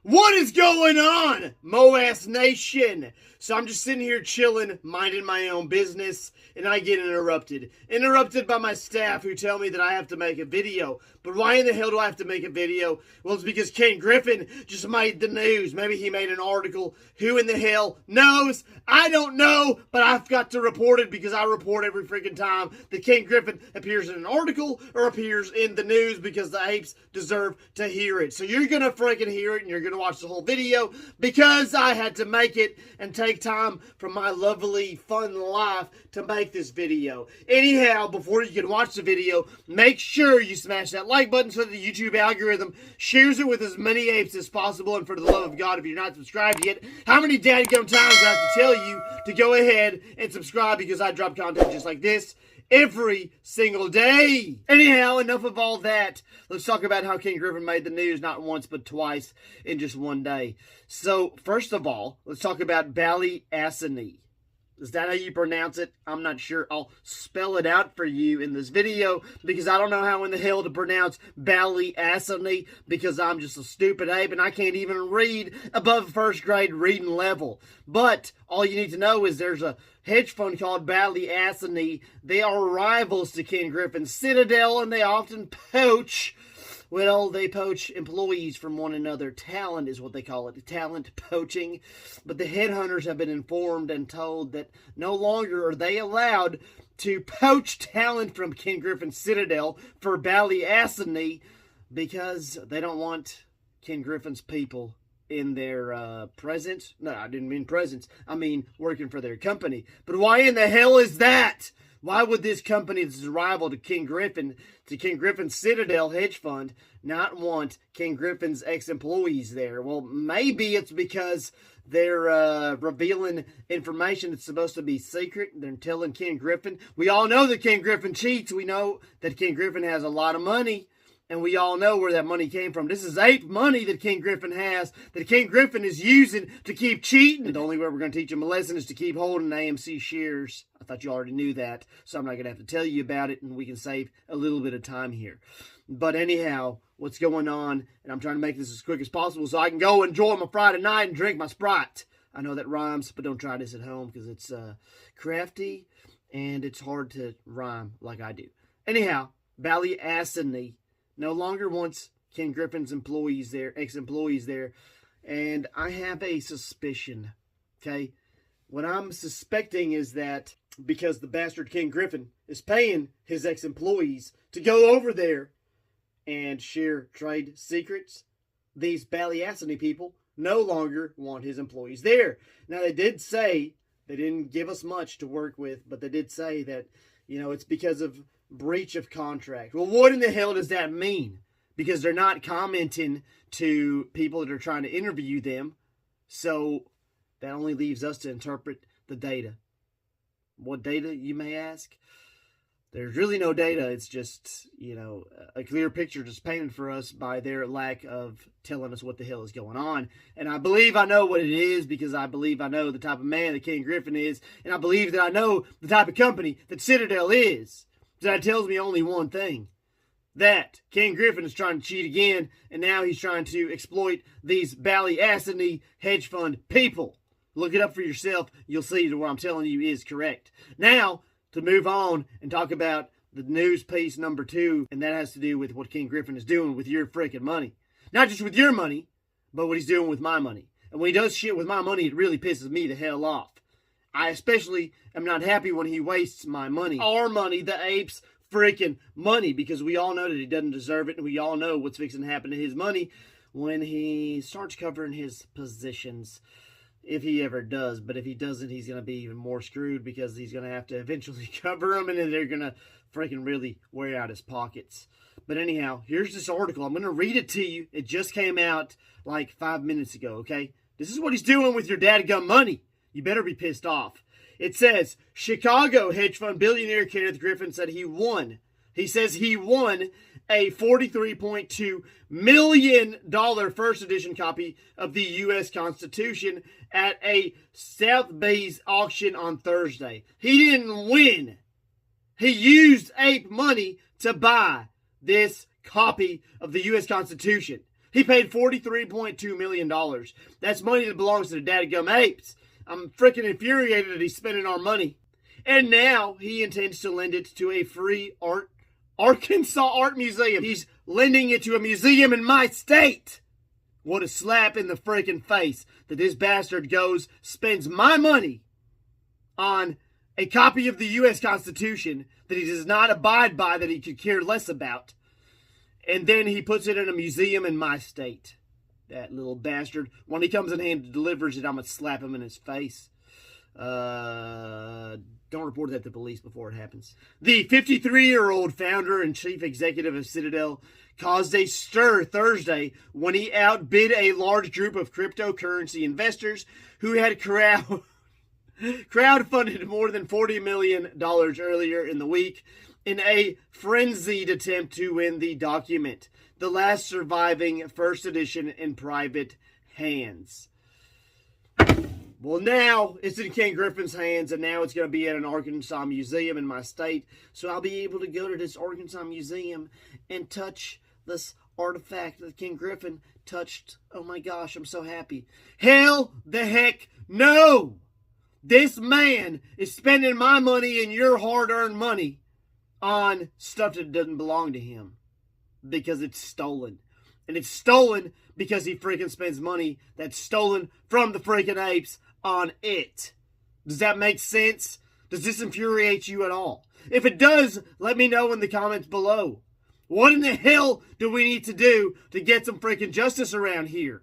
What is going on, MOASS Nation? So I'm just sitting here chilling, minding my own business, and I get interrupted. Interrupted by my staff who tell me that I have to make a video. But why in the hell do I have to make a video? Well, it's because Ken Griffin just made the news. Maybe he made an article. Who in the hell knows? I don't know, but I've got to report it because I report every freaking time that Ken Griffin appears in an article or appears in the news because the apes deserve to hear it. So you're going to freaking hear it and you're going to watch the whole video because I had to make it and take time from my lovely, fun life to make this video. Anyhow, before you can watch the video, make sure you smash that like button so that the YouTube algorithm shares it with as many apes as possible. And for the love of God, if you're not subscribed yet, how many dadgum times do I have to tell you to go ahead and subscribe, because I drop content just like this every single day. Anyhow, enough of all that. Let's talk about how Ken Griffin made the news not once but twice in just one day. So, first of all, let's talk about balayacity. Is that how you pronounce it? I'm not sure. I'll spell it out for you in this video because I don't know how in the hell to pronounce balayacity because I'm just a stupid ape and I can't even read above first grade reading level. But all you need to know is there's a hedge fund called balayacity. They are rivals to Ken Griffin Citadel and they often poach. Well, they poach employees from one another. Talent is what they call it. Talent poaching. But the headhunters have been informed and told that no longer are they allowed to poach talent from Ken Griffin Citadel for balayacity because they don't want Ken Griffin's people in their presence. No, I didn't mean presence. I mean working for their company. But why in the hell is that? Why would this company that's a rival to Ken Griffin Citadel hedge fund, not want Ken Griffin's ex-employees there? Well, maybe it's because they're revealing information that's supposed to be secret. They're telling Ken Griffin. We all know that Ken Griffin cheats. We know that Ken Griffin has a lot of money. And we all know where that money came from. This is ape money that Ken Griffin has, that Ken Griffin is using to keep cheating. And the only way we're going to teach him a lesson is to keep holding AMC shares. I thought you already knew that, so I'm not going to have to tell you about it, and we can save a little bit of time here. But anyhow, what's going on, and I'm trying to make this as quick as possible so I can go enjoy my Friday night and drink my Sprite. I know that rhymes, but don't try this at home because it's crafty, and it's hard to rhyme like I do. Anyhow, balayacity no longer wants Ken Griffin's employees there, ex-employees there, and I have a suspicion, okay? What I'm suspecting is that because the bastard Ken Griffin is paying his ex-employees to go over there and share trade secrets, these balayacity people no longer want his employees there. Now, they did say, they didn't give us much to work with, but they did say that, you know, it's because of breach of contract. Well, what in the hell does that mean? Because they're not commenting to people that are trying to interview them. So that only leaves us to interpret the data. What data, you may ask? There's really no data. It's just, you know, a clear picture just painted for us by their lack of telling us what the hell is going on. And I believe I know what it is because I believe I know the type of man that Ken Griffin is. And I believe that I know the type of company that Citadel is. That tells me only one thing. That Ken Griffin is trying to cheat again, and now he's trying to exploit these balayacity hedge fund people. Look it up for yourself. You'll see that what I'm telling you is correct. Now, to move on and talk about the news piece number 2, and that has to do with what Ken Griffin is doing with your freaking money. Not just with your money, but what he's doing with my money. And when he does shit with my money, it really pisses me the hell off. I especially am not happy when he wastes my money. Our money, the apes' freaking money, because we all know that he doesn't deserve it, and we all know what's fixing to happen to his money when he starts covering his positions, if he ever does. But if he doesn't, he's going to be even more screwed because he's going to have to eventually cover them, and then they're going to freaking really wear out his pockets. But anyhow, here's this article. I'm going to read it to you. It just came out like 5 minutes ago, okay? This is what he's doing with your dadgum money. You better be pissed off. It says, Chicago hedge fund billionaire Kenneth Griffin said he won. He says he won a $43.2 million first edition copy of the U.S. Constitution at a Sotheby's auction on Thursday. He didn't win. He used ape money to buy this copy of the U.S. Constitution. He paid $43.2 million. That's money that belongs to the dadgum apes. I'm freaking infuriated that he's spending our money. And now he intends to lend it to a free Arkansas art museum. He's lending it to a museum in my state. What a slap in the freaking face that this bastard spends my money on a copy of the U.S. Constitution that he does not abide by, that he could care less about. And then he puts it in a museum in my state. That little bastard. When he comes in and delivers it, I'm going to slap him in his face. Don't report that to police before it happens. The 53-year-old founder and chief executive of Citadel caused a stir Thursday when he outbid a large group of cryptocurrency investors who had crowdfunded more than $40 million earlier in the week in a frenzied attempt to win the document, the last surviving first edition in private hands. Well, now it's in Ken Griffin's hands, and now it's going to be at an Arkansas museum in my state, so I'll be able to go to this Arkansas museum and touch this artifact that Ken Griffin touched. Oh my gosh, I'm so happy. Hell the heck no! This man is spending my money and your hard-earned money on stuff that doesn't belong to him because it's stolen. And it's stolen because he freaking spends money that's stolen from the freaking apes on it. Does that make sense? Does this infuriate you at all? If it does, let me know in the comments below. What in the hell do we need to do to get some freaking justice around here?